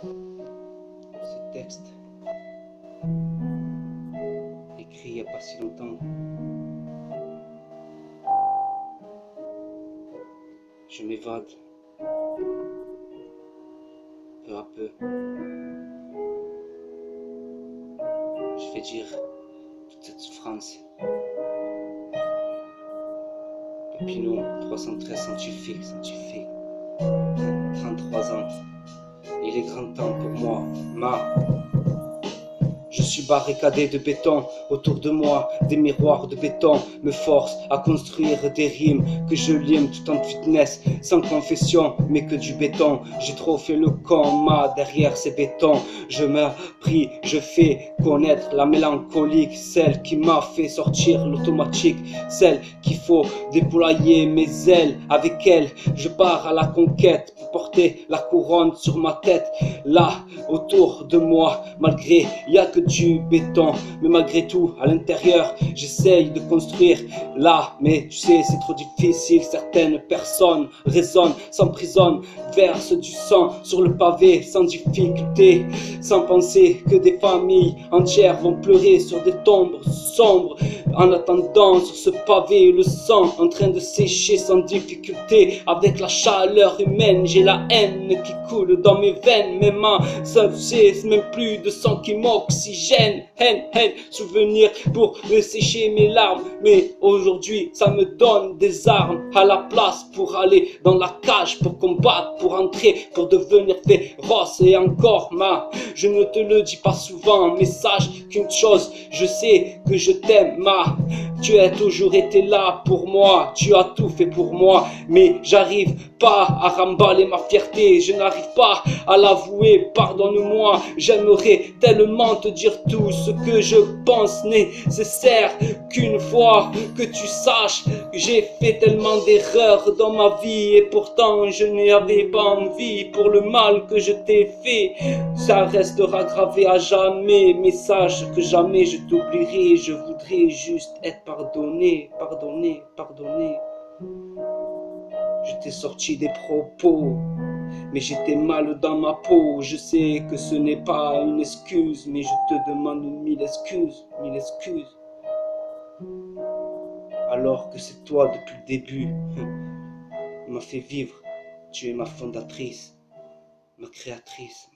Ce texte, écrit il n'y a pas si longtemps, je m'évade peu à peu. Je fais dire toute cette souffrance. Papineau, 313 scientifique, 33 ans. Il est grand temps pour moi, Je suis barricadé de béton, autour de moi, des miroirs de béton me forcent à construire des rimes que je lime tout en fitness, sans confession, mais que du béton. J'ai trop fait le con, derrière ces bétons. Je me prie, je fais connaître la mélancolique, celle qui m'a fait sortir l'automatique, celle qu'il faut déployer mes ailes. Avec elle, je pars à la conquête pour porter la couronne sur ma tête. Là, autour de moi, malgré, il n'y a que du béton, mais malgré tout, à l'intérieur, j'essaye de construire là, mais tu sais, c'est trop difficile. Certaines personnes raisonnent, s'emprisonnent, versent du sang sur le pavé sans difficulté, sans penser que des familles entières vont pleurer sur des tombes sombres. En attendant, sur ce pavé, le sang en train de sécher sans difficulté. Avec la chaleur humaine, j'ai la haine qui coule dans mes veines. Mes mains, ça c'est même plus de sang qui m'oxygène. Haine, souvenir pour me sécher mes larmes. Mais aujourd'hui, ça me donne des armes à la place pour aller dans la cage, pour combattre, pour entrer, pour devenir féroce. Et encore, je ne te le dis pas souvent, mais sache qu'une chose, je sais que je t'aime, tu as toujours été là pour moi, tu as tout fait pour moi, mais j'arrive pas à remballer ma fierté, je n'arrive pas à l'avouer, pardonne-moi, j'aimerais tellement te dire tout ce que je pense nécessaire, qu'une fois que tu saches que j'ai fait tellement d'erreurs dans ma vie, et pourtant je n'avais pas envie pour le mal que je t'ai fait, ça restera gravé à jamais, mais sache que jamais je t'oublierai, je voudrais juste être pardonné. Je t'ai sorti des propos, mais j'étais mal dans ma peau. Je sais que ce n'est pas une excuse, mais je te demande mille excuses. Alors que c'est toi depuis le début, m'a fait vivre. Tu es ma fondatrice, ma créatrice.